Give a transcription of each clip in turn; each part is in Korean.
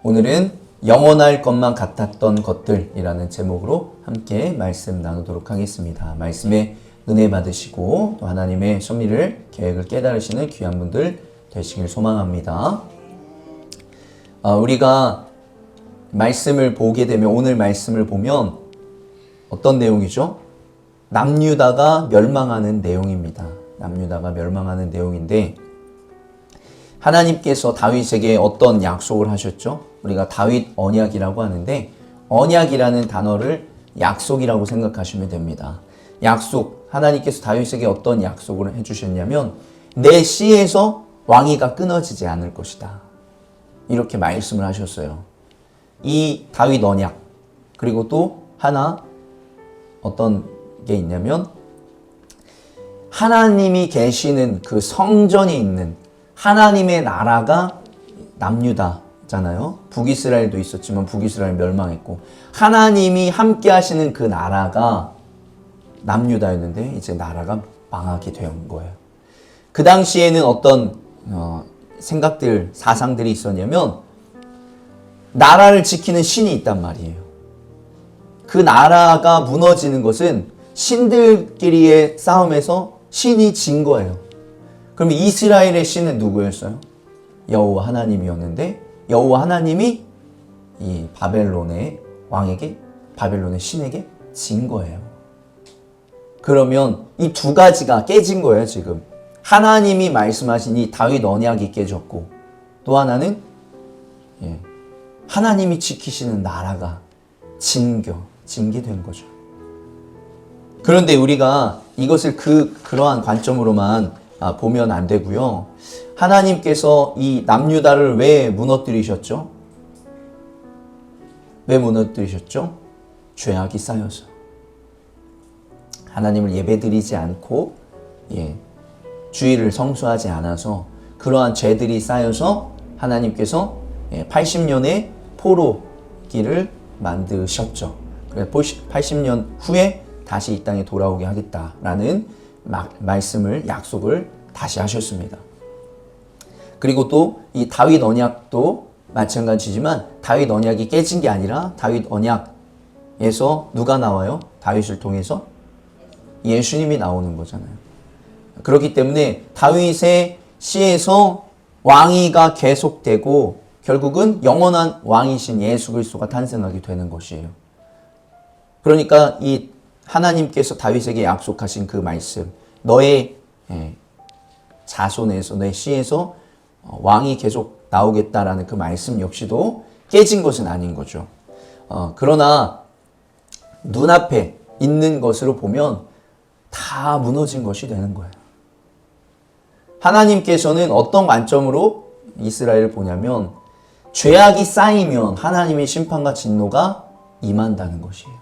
오늘은 영원할 것만 같았던 것들이라는 제목으로 함께 말씀 나누도록 하겠습니다. 말씀에 은혜 받으시고 또 하나님의 섭리를 계획을 깨달으시는 귀한 분들 되시길 소망합니다. 우리가 말씀을 보게 되면 오늘 말씀을 보면 어떤 내용이죠? 남유다가 멸망하는 내용입니다. 남유다가 멸망하는 내용인데 하나님께서 다윗에게 어떤 약속을 하셨죠? 우리가 다윗 언약이라고 하는데 언약이라는 단어를 약속이라고 생각하시면 됩니다. 약속, 하나님께서 다윗에게 어떤 약속을 해주셨냐면 내 씨에서 왕위가 끊어지지 않을 것이다. 이렇게 말씀을 하셨어요. 이 다윗 언약, 그리고 또 하나 어떤 게 있냐면 하나님이 계시는 그 성전이 있는 하나님의 나라가 남유다잖아요. 북이스라엘도 있었지만 북이스라엘 멸망했고 하나님이 함께 하시는 그 나라가 남유다였는데 이제 나라가 망하게 된 거예요. 그 당시에는 어떤 생각들, 사상들이 있었냐면 나라를 지키는 신이 있단 말이에요. 그 나라가 무너지는 것은 신들끼리의 싸움에서 신이 진 거예요. 그럼 이스라엘의 신은 누구였어요? 여호와 하나님이었는데 여호와 하나님이 이 바벨론의 왕에게, 바벨론의 신에게 진 거예요. 그러면 이 두 가지가 깨진 거예요, 지금. 하나님이 말씀하신 이 다윗 언약이 깨졌고 또 하나는 하나님이 지키시는 나라가 징계된 거죠. 그런데 우리가 이것을 그러한 관점으로만 보면 안 되고요. 하나님께서 이 남유다를 왜 무너뜨리셨죠? 왜 무너뜨리셨죠? 죄악이 쌓여서. 하나님을 예배드리지 않고 주의를 성수하지 않아서 그러한 죄들이 쌓여서 하나님께서 80년의 포로기를 만드셨죠. 그래서 80년 후에 다시 이 땅에 돌아오게 하겠다라는 말씀을, 약속을 다시 하셨습니다. 그리고 또 이 다윗 언약도 마찬가지지만 다윗 언약이 깨진 게 아니라 다윗 언약에서 누가 나와요? 다윗을 통해서 예수님이 나오는 거잖아요. 그렇기 때문에 다윗의 씨에서 왕위가 계속되고 결국은 영원한 왕이신 예수 그리스도가 탄생하게 되는 것이에요. 그러니까 이 하나님께서 다윗에게 약속하신 그 말씀, 너의 자손에서, 너의 씨에서 왕이 계속 나오겠다라는 그 말씀 역시도 깨진 것은 아닌 거죠. 그러나 눈앞에 있는 것으로 보면 다 무너진 것이 되는 거예요. 하나님께서는 어떤 관점으로 이스라엘을 보냐면 죄악이 쌓이면 하나님의 심판과 진노가 임한다는 것이에요.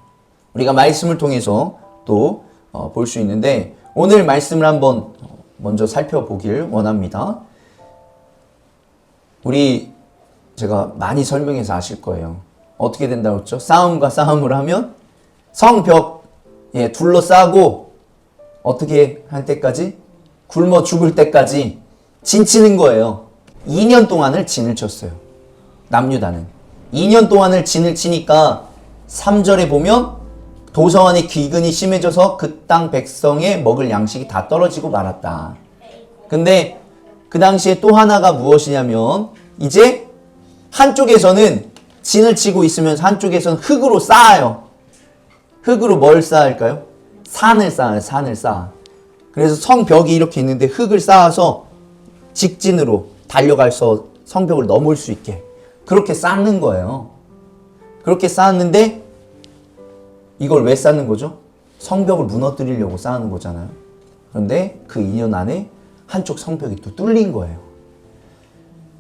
우리가 말씀을 통해서 또 볼 수 있는데 오늘 말씀을 한번 먼저 살펴보길 원합니다. 제가 많이 설명해서 아실 거예요. 어떻게 된다고 했죠? 싸움과 싸움을 하면 성벽에 둘러싸고 어떻게 할 때까지? 굶어 죽을 때까지 진치는 거예요. 2년 동안을 진을 쳤어요. 남유다는. 2년 동안을 진을 치니까 3절에 보면 도서관의 기근이 심해져서 그 땅 백성의 먹을 양식이 다 떨어지고 말았다. 근데 그 당시에 또 하나가 무엇이냐면 이제 한쪽에서는 진을 치고 있으면서 한쪽에서는 흙으로 쌓아요. 흙으로 뭘 쌓을까요? 산을 쌓아요. 산을 쌓아. 그래서 성벽이 이렇게 있는데 흙을 쌓아서 직진으로 달려가서 성벽을 넘을 수 있게 그렇게 쌓는 거예요. 그렇게 쌓았는데 이걸 왜 쌓는 거죠? 성벽을 무너뜨리려고 쌓는 거잖아요. 그런데 그 2년 안에 한쪽 성벽이 또 뚫린 거예요.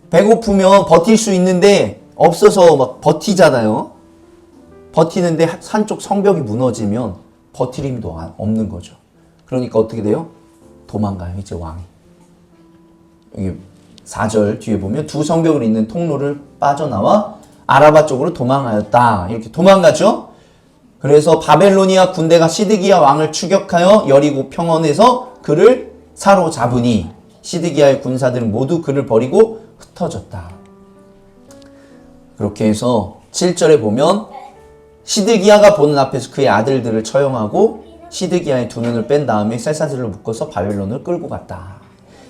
배고프면 버틸 수 있는데 없어서 막 버티잖아요. 버티는데 한쪽 성벽이 무너지면 버틸 힘도 없는 거죠. 그러니까 어떻게 돼요? 도망가요, 이제 왕이. 여기 4절 뒤에 보면 두 성벽을 잇는 통로를 빠져나와 아라바 쪽으로 도망하였다. 이렇게 도망가죠. 그래서 바벨로니아 군대가 시드기야 왕을 추격하여 여리고 평원에서 그를 사로잡으니 시드기야의 군사들은 모두 그를 버리고 흩어졌다. 그렇게 해서 7절에 보면 시드기야가 보는 앞에서 그의 아들들을 처형하고 시드기야의 두 눈을 뺀 다음에 쇠사슬로 묶어서 바벨론을 끌고 갔다.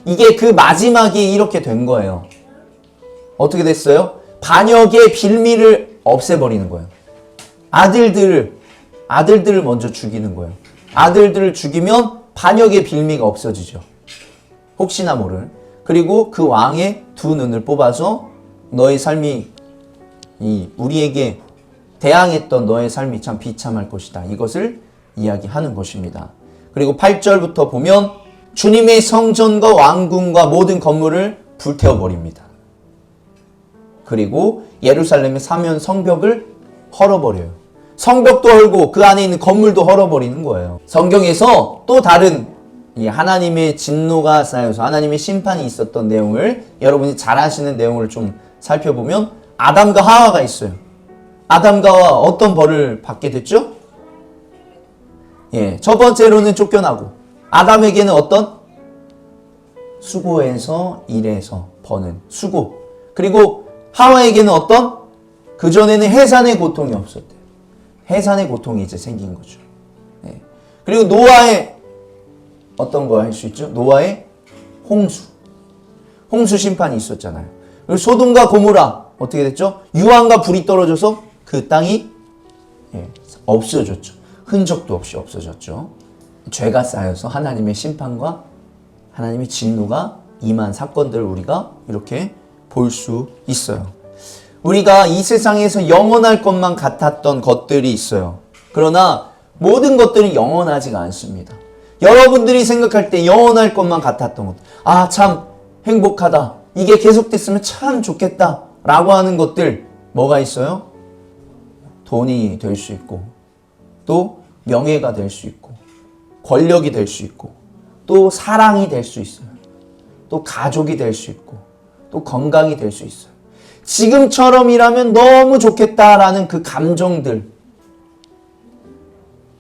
이게 그 마지막에 이렇게 된 거예요. 어떻게 됐어요? 반역의 빌미를 없애버리는 거예요. 아들들을 먼저 죽이는 거예요. 아들들을 죽이면 반역의 빌미가 없어지죠. 혹시나 모를. 그리고 그 왕의 두 눈을 뽑아서 너의 삶이 우리에게 대항했던 너의 삶이 참 비참할 것이다. 이것을 이야기하는 것입니다. 그리고 8절부터 보면 주님의 성전과 왕궁과 모든 건물을 불태워버립니다. 그리고 예루살렘의 사면 성벽을 헐어버려요. 성벽도 헐고 그 안에 있는 건물도 헐어버리는 거예요. 성경에서 또 다른 하나님의 진노가 쌓여서 하나님의 심판이 있었던 내용을 여러분이 잘 아시는 내용을 좀 살펴보면 아담과 하와가 있어요. 아담과 하와 어떤 벌을 받게 됐죠? 첫 번째로는 쫓겨나고 아담에게는 어떤 수고에서 일에서 버는 수고, 그리고 하와에게는 어떤 그전에는 해산의 고통이 없었대요. 해산의 고통이 이제 생긴 거죠. 그리고 노아의 어떤 거 할 수 있죠? 노아의 홍수 심판이 있었잖아요. 그리고 소돔과 고모라 어떻게 됐죠? 유황과 불이 떨어져서 그 땅이 없어졌죠. 흔적도 없이 없어졌죠. 죄가 쌓여서 하나님의 심판과 하나님의 진노가 임한 사건들을 우리가 이렇게 볼 수 있어요. 우리가 이 세상에서 영원할 것만 같았던 것들이 있어요. 그러나 모든 것들은 영원하지가 않습니다. 여러분들이 생각할 때 영원할 것만 같았던 것, 참 행복하다, 이게 계속됐으면 참 좋겠다 라고 하는 것들 뭐가 있어요? 돈이 될 수 있고, 또 명예가 될 수 있고, 권력이 될 수 있고, 또 사랑이 될 수 있어요. 또 가족이 될 수 있고, 또 건강이 될 수 있어요. 지금처럼이라면 너무 좋겠다라는 그 감정들,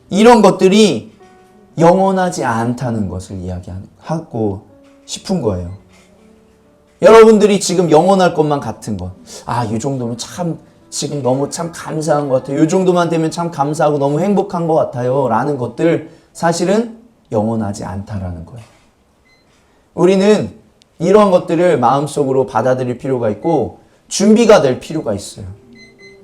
이런 것들이 영원하지 않다는 것을 이야기하고 싶은 거예요. 여러분들이 지금 영원할 것만 같은 것, 이 정도면 참 지금 너무 참 감사한 것 같아요. 이 정도만 되면 참 감사하고 너무 행복한 것 같아요 라는 것들, 사실은 영원하지 않다라는 거예요. 우리는 이런 것들을 마음속으로 받아들일 필요가 있고 준비가 될 필요가 있어요.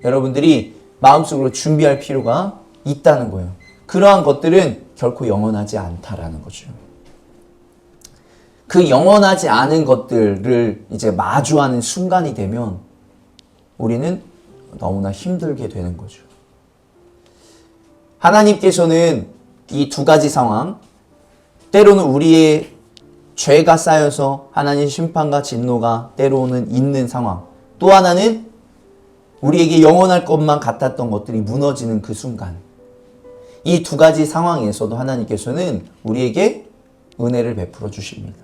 여러분들이 마음속으로 준비할 필요가 있다는 거예요. 그러한 것들은 결코 영원하지 않다라는 거죠. 그 영원하지 않은 것들을 이제 마주하는 순간이 되면 우리는 너무나 힘들게 되는 거죠. 하나님께서는 이 두 가지 상황, 때로는 우리의 죄가 쌓여서 하나님의 심판과 진노가 때로는 있는 상황, 또 하나는 우리에게 영원할 것만 같았던 것들이 무너지는 그 순간, 이 두 가지 상황에서도 하나님께서는 우리에게 은혜를 베풀어 주십니다.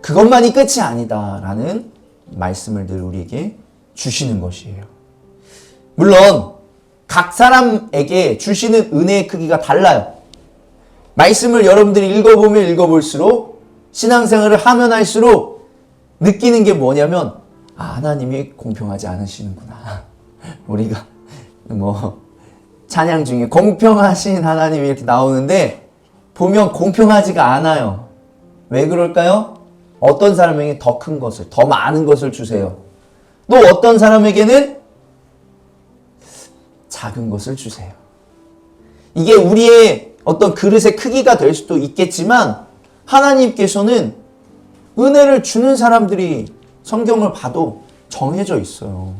그것만이 끝이 아니다라는 말씀을 늘 우리에게 주시는 것이에요. 물론 각 사람에게 주시는 은혜의 크기가 달라요. 말씀을 여러분들이 읽어보면 읽어볼수록, 신앙생활을 하면 할수록 느끼는 게 뭐냐면 하나님이 공평하지 않으시는구나. 우리가 찬양 중에 공평하신 하나님이 이렇게 나오는데 보면 공평하지가 않아요. 왜 그럴까요? 어떤 사람에게 더 큰 것을, 더 많은 것을 주세요. 또 어떤 사람에게는 작은 것을 주세요. 이게 우리의 어떤 그릇의 크기가 될 수도 있겠지만 하나님께서는 은혜를 주는 사람들이 성경을 봐도 정해져 있어요.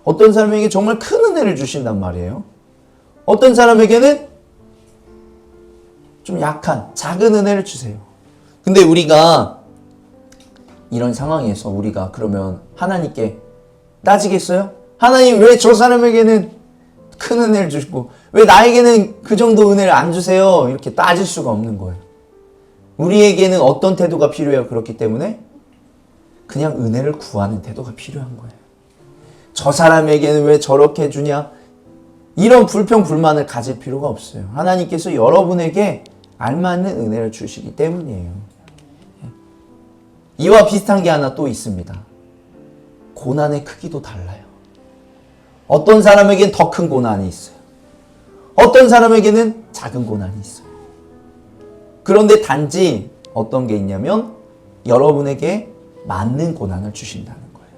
어떤 사람에게 정말 큰 은혜를 주신단 말이에요. 어떤 사람에게는 좀 약한 작은 은혜를 주세요. 근데 우리가 이런 상황에서 우리가 그러면 하나님께 따지겠어요? 하나님 왜 저 사람에게는 큰 은혜를 주시고 왜 나에게는 그 정도 은혜를 안 주세요? 이렇게 따질 수가 없는 거예요. 우리에게는 어떤 태도가 필요해요? 그렇기 때문에 그냥 은혜를 구하는 태도가 필요한 거예요. 저 사람에게는 왜 저렇게 해주냐? 이런 불평 불만을 가질 필요가 없어요. 하나님께서 여러분에게 알맞는 은혜를 주시기 때문이에요. 이와 비슷한 게 하나 또 있습니다. 고난의 크기도 달라요. 어떤 사람에겐 더 큰 고난이 있어요. 어떤 사람에게는 작은 고난이 있어요. 그런데 단지 어떤 게 있냐면 여러분에게 맞는 고난을 주신다는 거예요.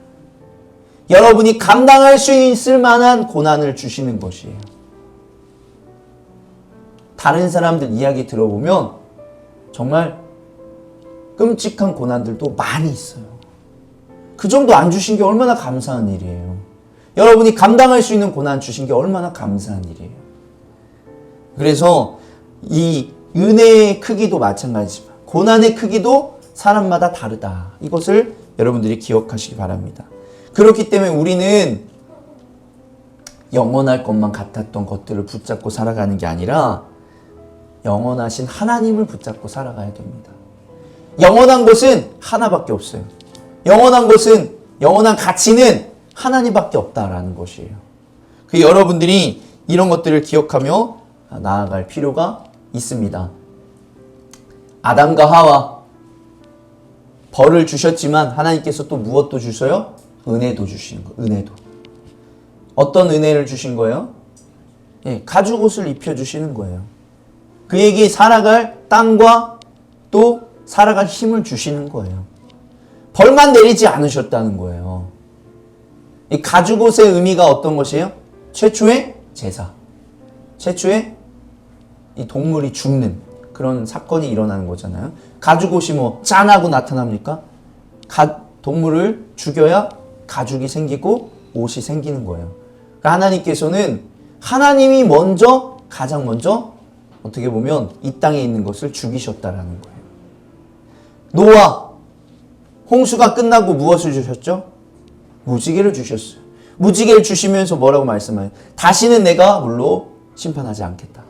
여러분이 감당할 수 있을 만한 고난을 주시는 것이에요. 다른 사람들 이야기 들어보면 정말 끔찍한 고난들도 많이 있어요. 그 정도 안 주신 게 얼마나 감사한 일이에요. 여러분이 감당할 수 있는 고난 주신 게 얼마나 감사한 일이에요. 그래서 이 은혜의 크기도 마찬가지지만 고난의 크기도 사람마다 다르다. 이것을 여러분들이 기억하시기 바랍니다. 그렇기 때문에 우리는 영원할 것만 같았던 것들을 붙잡고 살아가는 게 아니라 영원하신 하나님을 붙잡고 살아가야 됩니다. 영원한 것은 하나밖에 없어요. 영원한 것은, 영원한 가치는 하나님밖에 없다라는 것이에요. 그 여러분들이 이런 것들을 기억하며 나아갈 필요가 있습니다. 아담과 하와 벌을 주셨지만 하나님께서 또 무엇도 주셔요? 은혜도 주시는 거예요. 은혜도. 어떤 은혜를 주신 거예요? 예, 가죽옷을 입혀주시는 거예요. 그에게 살아갈 땅과 또 살아갈 힘을 주시는 거예요. 벌만 내리지 않으셨다는 거예요. 이 가죽옷의 의미가 어떤 것이에요? 최초의 제사. 최초의 이 동물이 죽는 그런 사건이 일어나는 거잖아요. 가죽옷이 뭐 짠하고 나타납니까? 동물을 죽여야 가죽이 생기고 옷이 생기는 거예요. 그러니까 하나님께서는 하나님이 먼저 가장 먼저 어떻게 보면 이 땅에 있는 것을 죽이셨다라는 거예요. 노아 홍수가 끝나고 무엇을 주셨죠? 무지개를 주셨어요. 무지개를 주시면서 뭐라고 말씀해요? 다시는 내가 물로 심판하지 않겠다.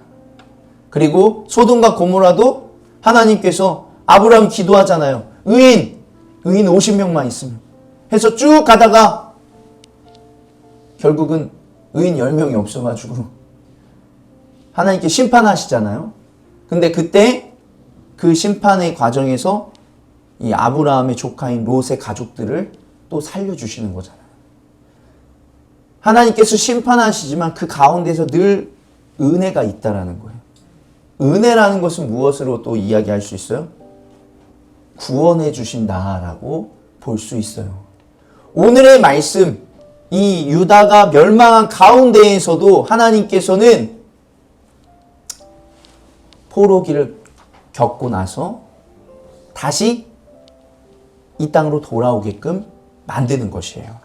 그리고 소돔과 고모라도 하나님께서 아브라함 기도하잖아요. 의인 50명만 있으면 해서 쭉 가다가 결국은 의인 10명이 없어가지고 하나님께 심판하시잖아요. 근데 그때 그 심판의 과정에서 이 아브라함의 조카인 롯의 가족들을 또 살려주시는 거잖아요. 하나님께서 심판하시지만 그 가운데서 늘 은혜가 있다라는 거예요. 은혜라는 것은 무엇으로 또 이야기할 수 있어요? 구원해 주신다라고 볼 수 있어요. 오늘의 말씀, 이 유다가 멸망한 가운데에서도 하나님께서는 포로기를 겪고 나서 다시 이 땅으로 돌아오게끔 만드는 것이에요.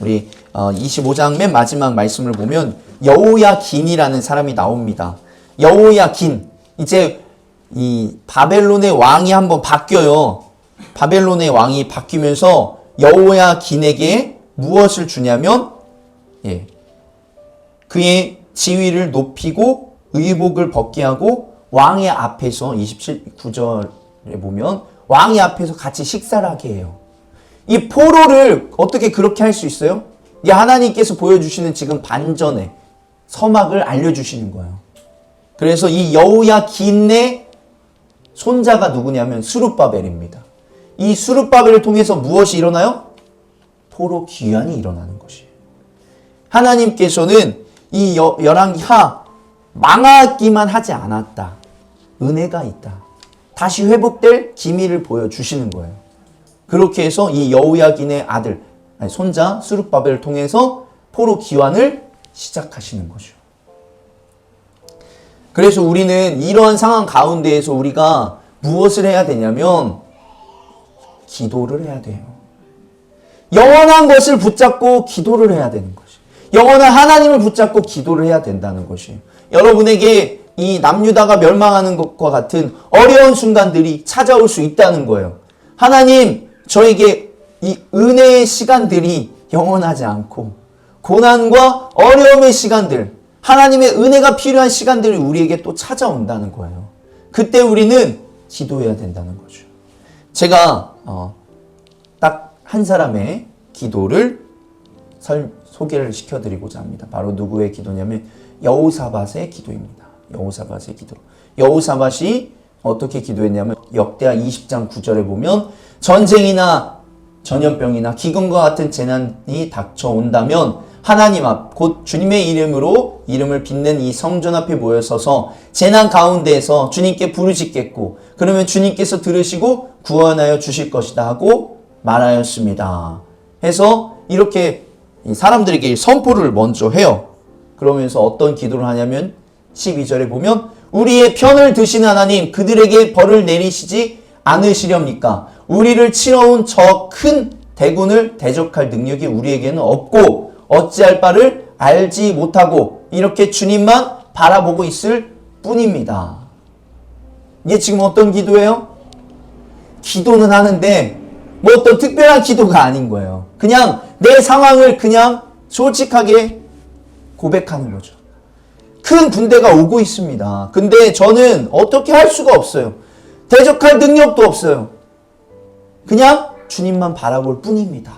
우리 25장 맨 마지막 말씀을 보면 여호야긴이라는 사람이 나옵니다. 여호야긴, 이제 이 바벨론의 왕이 한번 바뀌어요. 바벨론의 왕이 바뀌면서 여호야긴에게 무엇을 주냐면 그의 지위를 높이고 의복을 벗게 하고 왕의 앞에서 27구절에 보면 왕의 앞에서 같이 식사를 하게 해요. 이 포로를 어떻게 그렇게 할 수 있어요? 이게 하나님께서 보여주시는 지금 반전의 서막을 알려주시는 거예요. 그래서 이 여호야긴의 손자가 누구냐면 스룹바벨입니다. 이 스룹바벨을 통해서 무엇이 일어나요? 포로 귀환이 일어나는 것이에요. 하나님께서는 이 열왕기하 망하기만 하지 않았다. 은혜가 있다. 다시 회복될 기미를 보여주시는 거예요. 그렇게 해서 이 여호야긴의 손자 스룹바벨을 통해서 포로 귀환을 시작하시는 거죠. 그래서 우리는 이러한 상황 가운데에서 우리가 무엇을 해야 되냐면 기도를 해야 돼요. 영원한 것을 붙잡고 기도를 해야 되는 것이. 영원한 하나님을 붙잡고 기도를 해야 된다는 것이에요. 여러분에게 이 남유다가 멸망하는 것과 같은 어려운 순간들이 찾아올 수 있다는 거예요. 하나님, 저에게 이 은혜의 시간들이 영원하지 않고 고난과 어려움의 시간들, 하나님의 은혜가 필요한 시간들이 우리에게 또 찾아온다는 거예요. 그때 우리는 기도해야 된다는 거죠. 제가 딱 한 사람의 기도를 소개를 시켜드리고자 합니다. 바로 누구의 기도냐면 여호사밧의 기도입니다. 여호사밧의 기도. 여호사밧이 어떻게 기도했냐면 역대하 20장 9절에 보면 전쟁이나 전염병이나 기근과 같은 재난이 닥쳐온다면 하나님 앞, 곧 주님의 이름으로 이름을 빚는 이 성전 앞에 모여서서 재난 가운데에서 주님께 부르짖겠고 그러면 주님께서 들으시고 구원하여 주실 것이다 하고 말하였습니다. 해서 이렇게 사람들에게 선포를 먼저 해요. 그러면서 어떤 기도를 하냐면 12절에 보면 우리의 편을 드신 하나님 그들에게 벌을 내리시지 않으시렵니까? 우리를 치러온 저 큰 대군을 대적할 능력이 우리에게는 없고 어찌할 바를 알지 못하고 이렇게 주님만 바라보고 있을 뿐입니다. 이게 지금 어떤 기도예요? 기도는 하는데 뭐 어떤 특별한 기도가 아닌 거예요. 그냥 내 상황을 그냥 솔직하게 고백하는 거죠. 큰 군대가 오고 있습니다. 근데 저는 어떻게 할 수가 없어요. 대적할 능력도 없어요. 그냥 주님만 바라볼 뿐입니다.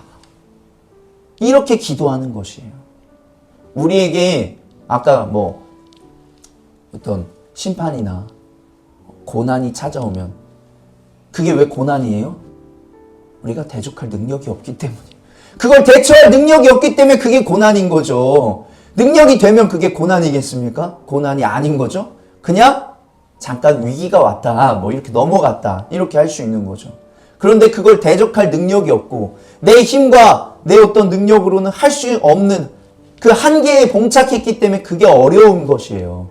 이렇게 기도하는 것이에요. 우리에게 아까 뭐 어떤 심판이나 고난이 찾아오면 그게 왜 고난이에요? 우리가 대적할 능력이 없기 때문이에요. 그걸 대처할 능력이 없기 때문에 그게 고난인 거죠. 능력이 되면 그게 고난이겠습니까? 고난이 아닌 거죠. 그냥 잠깐 위기가 왔다, 뭐 이렇게 넘어갔다, 이렇게 할 수 있는 거죠. 그런데 그걸 대적할 능력이 없고 내 힘과 내 어떤 능력으로는 할 수 없는 그 한계에 봉착했기 때문에 그게 어려운 것이에요.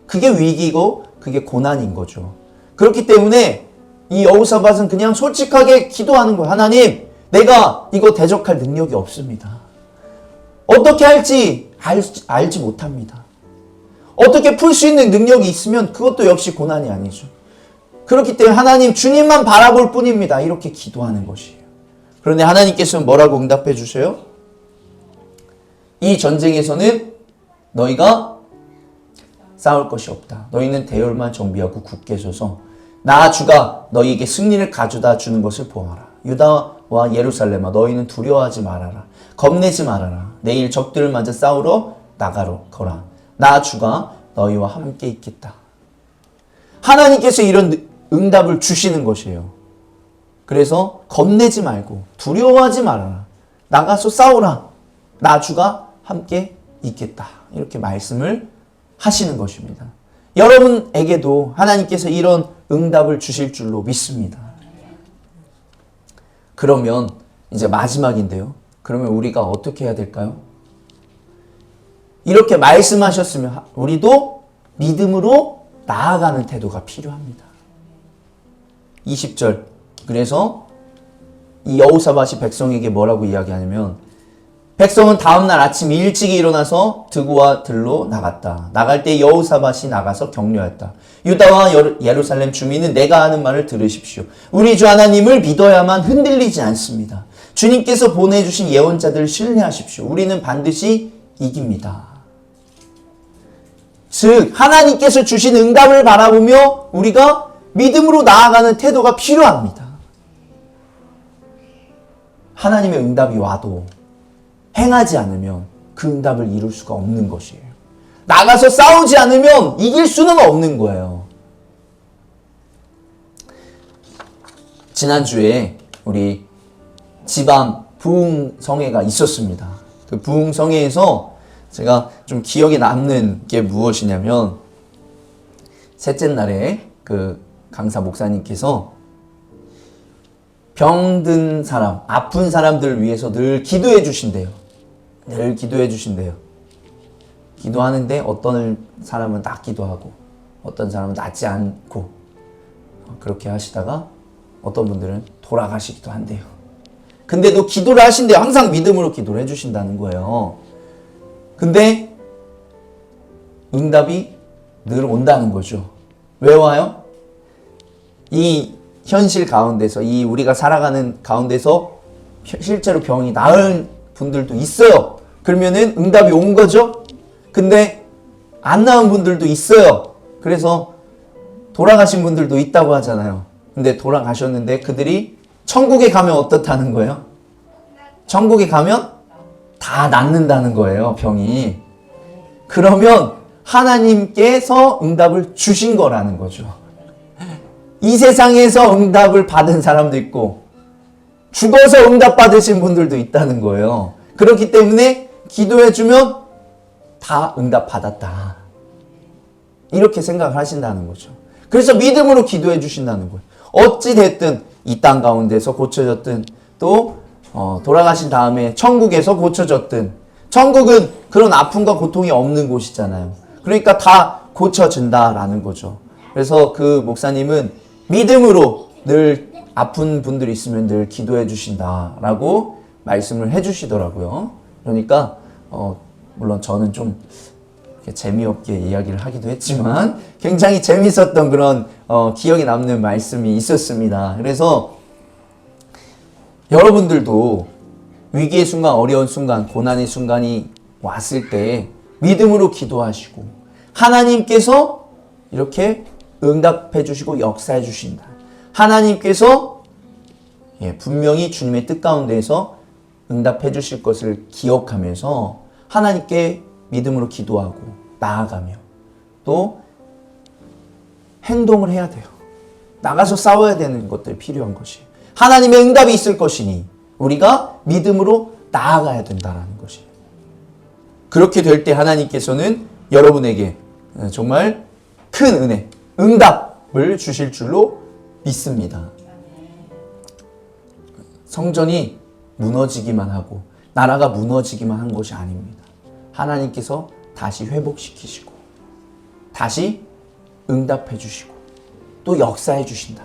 그게 위기고 그게 고난인 거죠. 그렇기 때문에 이 여호사밧은 그냥 솔직하게 기도하는 거예요. 하나님, 내가 이거 대적할 능력이 없습니다. 어떻게 할지 알지 못합니다. 어떻게 풀 수 있는 능력이 있으면 그것도 역시 고난이 아니죠. 그렇기 때문에 하나님 주님만 바라볼 뿐입니다. 이렇게 기도하는 것이에요. 그런데 하나님께서는 뭐라고 응답해 주세요? 이 전쟁에서는 너희가 싸울 것이 없다. 너희는 대열만 정비하고 굳게 서서 나 주가 너희에게 승리를 가져다 주는 것을 보아라. 유다와 예루살렘아 너희는 두려워하지 말아라. 겁내지 말아라. 내일 적들을 맞아 싸우러 나가거라. 나 주가 너희와 함께 있겠다. 하나님께서 이런 응답을 주시는 것이에요. 그래서 겁내지 말고 두려워하지 말아라. 나가서 싸우라. 나 주가 함께 있겠다. 이렇게 말씀을 하시는 것입니다. 여러분에게도 하나님께서 이런 응답을 주실 줄로 믿습니다. 그러면 이제 마지막인데요. 그러면 우리가 어떻게 해야 될까요? 이렇게 말씀하셨으면 우리도 믿음으로 나아가는 태도가 필요합니다. 20절. 그래서 이 여호사밧이 백성에게 뭐라고 이야기하냐면 백성은 다음날 아침 일찍 일어나서 드고와 들로 나갔다. 나갈 때 여호사밧이 나가서 격려했다. 유다와 예루살렘 주민은 내가 하는 말을 들으십시오. 우리 주 하나님을 믿어야만 흔들리지 않습니다. 주님께서 보내주신 예언자들을 신뢰하십시오. 우리는 반드시 이깁니다. 즉 하나님께서 주신 응답을 바라보며 우리가 믿음으로 나아가는 태도가 필요합니다. 하나님의 응답이 와도 행하지 않으면 그 응답을 이룰 수가 없는 것이에요. 나가서 싸우지 않으면 이길 수는 없는 거예요. 지난주에 우리 지방 부흥성회가 있었습니다. 그 부흥성회에서 제가 좀 기억에 남는 게 무엇이냐면 셋째 날에 그 강사 목사님께서 병든 사람, 아픈 사람들을 위해서 늘 기도해 주신대요. 늘 기도해 주신대요. 기도하는데 어떤 사람은 낫기도 하고 어떤 사람은 낫지 않고 그렇게 하시다가 어떤 분들은 돌아가시기도 한대요. 근데도 기도를 하신대요. 항상 믿음으로 기도를 해주신다는 거예요. 근데 응답이 늘 온다는 거죠. 왜 와요? 이 현실 가운데서, 이 우리가 살아가는 가운데서 실제로 병이 나은 분들도 있어요. 그러면은 응답이 온 거죠. 근데 안 나은 분들도 있어요. 그래서 돌아가신 분들도 있다고 하잖아요. 근데 돌아가셨는데 그들이 천국에 가면 어떻다는 거예요? 천국에 가면 다 낫는다는 거예요, 병이. 그러면 하나님께서 응답을 주신 거라는 거죠. 이 세상에서 응답을 받은 사람도 있고 죽어서 응답받으신 분들도 있다는 거예요. 그렇기 때문에 기도해주면 다 응답받았다. 이렇게 생각을 하신다는 거죠. 그래서 믿음으로 기도해 주신다는 거예요. 어찌됐든 이 땅 가운데서 고쳐졌든 또 돌아가신 다음에 천국에서 고쳐졌든, 천국은 그런 아픔과 고통이 없는 곳이잖아요. 그러니까 다 고쳐진다라는 거죠. 그래서 그 목사님은 믿음으로 늘 아픈 분들이 있으면 늘 기도해 주신다라고 말씀을 해 주시더라고요. 그러니까 물론 저는 좀 이렇게 재미없게 이야기를 하기도 했지만 굉장히 재밌었던 그런 기억에 남는 말씀이 있었습니다. 그래서 여러분들도 위기의 순간, 어려운 순간, 고난의 순간이 왔을 때 믿음으로 기도하시고 하나님께서 이렇게 응답해 주시고 역사해 주신다. 하나님께서 분명히 주님의 뜻 가운데에서 응답해 주실 것을 기억하면서 하나님께 믿음으로 기도하고 나아가며 또 행동을 해야 돼요. 나가서 싸워야 되는 것들이 필요한 것이에요. 하나님의 응답이 있을 것이니 우리가 믿음으로 나아가야 된다는 것이에요. 그렇게 될 때 하나님께서는 여러분에게 정말 큰 은혜, 응답을 주실 줄로 믿습니다. 성전이 무너지기만 하고 나라가 무너지기만 한 것이 아닙니다. 하나님께서 다시 회복시키시고 다시 응답해 주시고 또 역사해 주신다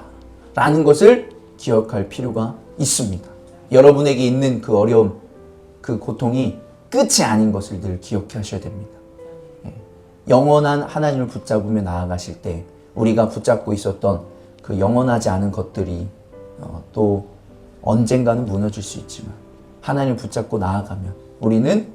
라는 것을 기억할 필요가 있습니다. 여러분에게 있는 그 어려움, 그 고통이 끝이 아닌 것을 늘 기억하셔야 됩니다. 영원한 하나님을 붙잡으며 나아가실 때 우리가 붙잡고 있었던 그 영원하지 않은 것들이 또 언젠가는 무너질 수 있지만 하나님을 붙잡고 나아가면 우리는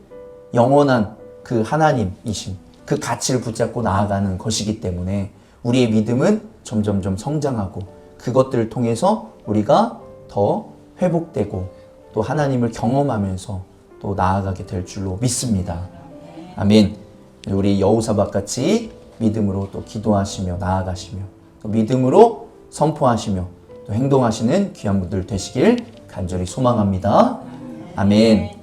영원한 그 하나님이신 그 가치를 붙잡고 나아가는 것이기 때문에 우리의 믿음은 점점점 성장하고 그것들을 통해서 우리가 더 회복되고 또 하나님을 경험하면서 또 나아가게 될 줄로 믿습니다. 아멘. 우리 여호사밧 같이 믿음으로 또 기도하시며 나아가시며 또 믿음으로 선포하시며 또 행동하시는 귀한 분들 되시길 간절히 소망합니다. 아멘.